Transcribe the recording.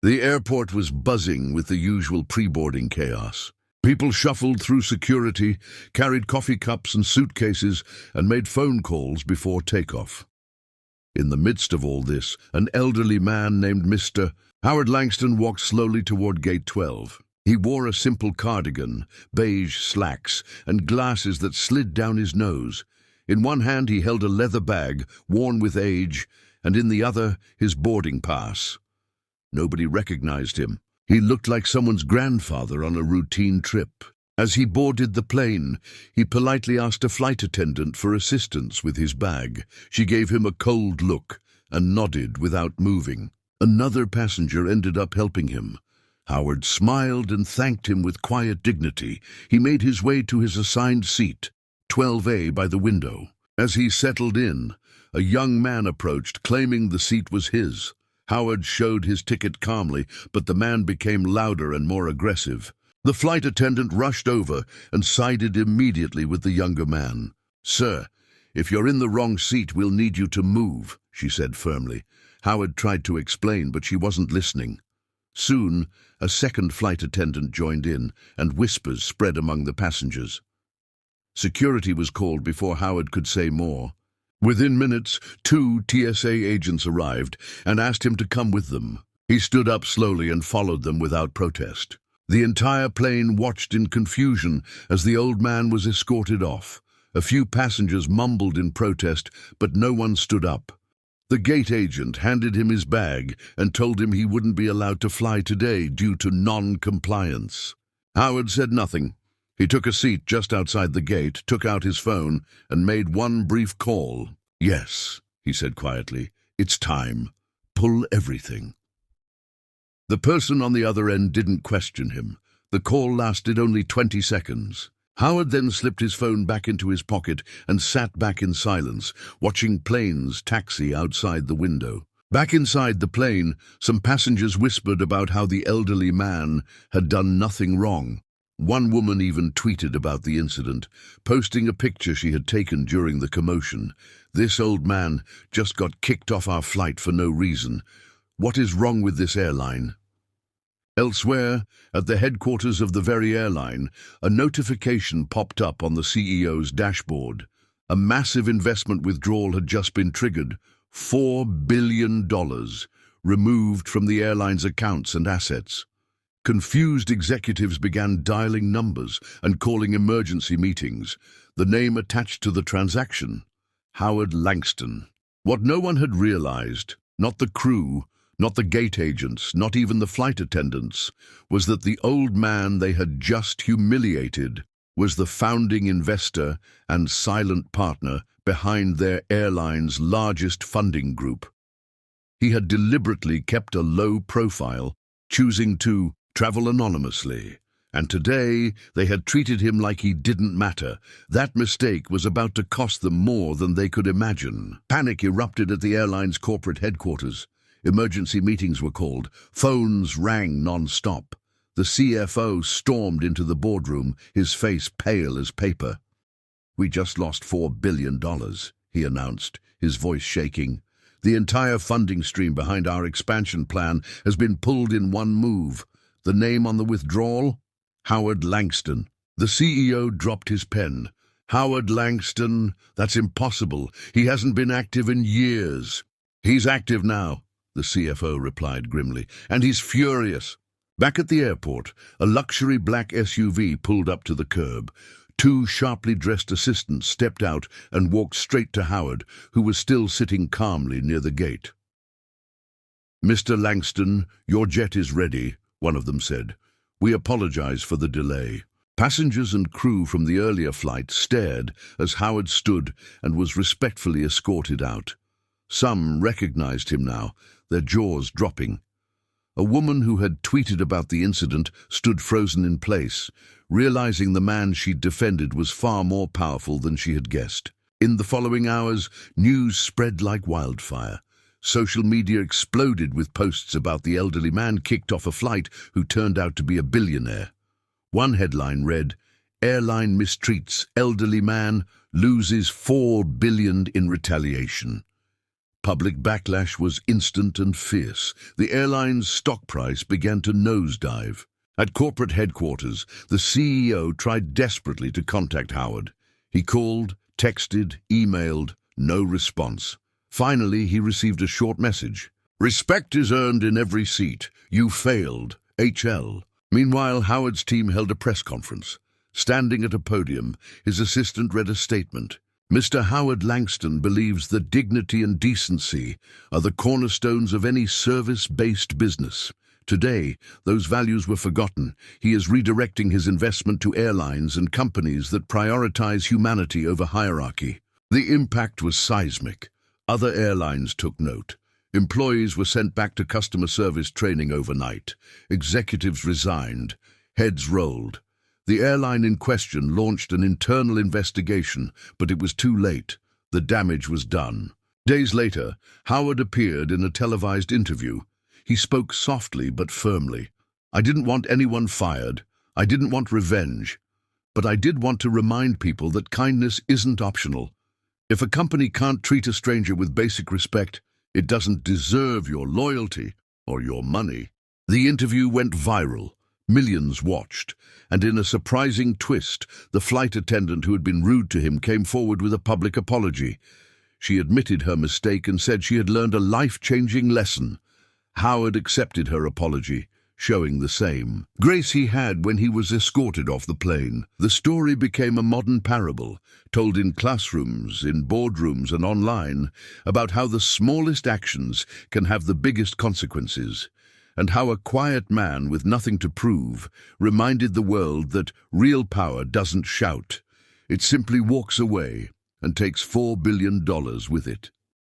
The airport was buzzing with the usual pre-boarding chaos. People shuffled through security, carried coffee cups and suitcases, and made phone calls before takeoff. In the midst of all this, an elderly man named Mr. Howard Langston walked slowly toward Gate 12. He wore a simple cardigan, beige slacks, and glasses that slid down his nose. In one hand he held a leather bag, worn with age, and in the other his boarding pass. Nobody recognized him. He looked like someone's grandfather on a routine trip. As he boarded the plane, he politely asked a flight attendant for assistance with his bag. She gave him a cold look and nodded without moving. Another passenger ended up helping him. Howard smiled and thanked him with quiet dignity. He made his way to his assigned seat, 12A by the window. As he settled in, a young man approached, claiming the seat was his. Howard showed his ticket calmly, but the man became louder and more aggressive. The flight attendant rushed over and sided immediately with the younger man. "Sir, if you're in the wrong seat, we'll need you to move," she said firmly. Howard tried to explain, but she wasn't listening. Soon, a second flight attendant joined in, and whispers spread among the passengers. Security was called before Howard could say more. Within minutes, 2 TSA agents arrived and asked him to come with them. He stood up slowly and followed them without protest. The entire plane watched in confusion as the old man was escorted off. A few passengers mumbled in protest, but no one stood up. The gate agent handed him his bag and told him he wouldn't be allowed to fly today due to non-compliance. Howard said nothing. He took a seat just outside the gate, took out his phone, and made one brief call. "Yes," he said quietly, "it's time. Pull everything." The person on the other end didn't question him. The call lasted only 20 seconds. Howard then slipped his phone back into his pocket and sat back in silence, watching planes taxi outside the window. Back inside the plane, some passengers whispered about how the elderly man had done nothing wrong. One woman even tweeted about the incident, posting a picture she had taken during the commotion. "This old man just got kicked off our flight for no reason. What is wrong with this airline?" Elsewhere, at the headquarters of the very airline, a notification popped up on the CEO's dashboard. A massive investment withdrawal had just been triggered, $4 billion, removed from the airline's accounts and assets. Confused executives began dialing numbers and calling emergency meetings. The name attached to the transaction: Howard Langston. What no one had realized, not the crew, not the gate agents, not even the flight attendants, was that the old man they had just humiliated was the founding investor and silent partner behind their airline's largest funding group. He had deliberately kept a low profile, choosing to travel anonymously, and today they had treated him like he didn't matter. That mistake was about to cost them more than they could imagine. Panic erupted at the airline's corporate headquarters. Emergency meetings were called. Phones rang non-stop. The CFO stormed into the boardroom, his face pale as paper. "We just lost $4 billion, he announced, his voice shaking. "The entire funding stream behind our expansion plan has been pulled in one move. The name on the withdrawal? Howard Langston." The CEO dropped his pen. "Howard Langston? That's impossible. He hasn't been active in years." "He's active now," the CFO replied grimly, "and he's furious." Back at the airport, a luxury black SUV pulled up to the curb. 2 sharply dressed assistants stepped out and walked straight to Howard, who was still sitting calmly near the gate. "Mr. Langston, your jet is ready," one of them said. "We apologize for the delay." Passengers and crew from the earlier flight stared as Howard stood and was respectfully escorted out. Some recognized him now, their jaws dropping. A woman who had tweeted about the incident stood frozen in place, realizing the man she'd defended was far more powerful than she had guessed. In the following hours, news spread like wildfire. Social media exploded with posts about the elderly man kicked off a flight who turned out to be a billionaire. One headline read, "Airline mistreats elderly man, loses $4 billion in retaliation." Public backlash was instant and fierce. The airline's stock price began to nosedive. At corporate headquarters, the CEO tried desperately to contact Howard. He called, texted, emailed, no response. Finally, he received a short message. "Respect is earned in every seat. You failed. HL." Meanwhile, Howard's team held a press conference. Standing at a podium, his assistant read a statement. "Mr. Howard Langston believes that dignity and decency are the cornerstones of any service-based business. Today, those values were forgotten. He is redirecting his investment to airlines and companies that prioritize humanity over hierarchy." The impact was seismic. Other airlines took note. Employees were sent back to customer service training overnight. Executives resigned. Heads rolled. The airline in question launched an internal investigation, but it was too late. The damage was done. Days later, Howard appeared in a televised interview. He spoke softly but firmly. "I didn't want anyone fired. I didn't want revenge. But I did want to remind people that kindness isn't optional. If a company can't treat a stranger with basic respect, it doesn't deserve your loyalty or your money." The interview went viral. Millions watched, and in a surprising twist, the flight attendant who had been rude to him came forward with a public apology. She admitted her mistake and said she had learned a life-changing lesson. Howard accepted her apology, showing the same grace he had when he was escorted off the plane. The story became a modern parable, told in classrooms, in boardrooms, and online, about how the smallest actions can have the biggest consequences, and how a quiet man with nothing to prove reminded the world that real power doesn't shout. It simply walks away and takes $4 billion with it.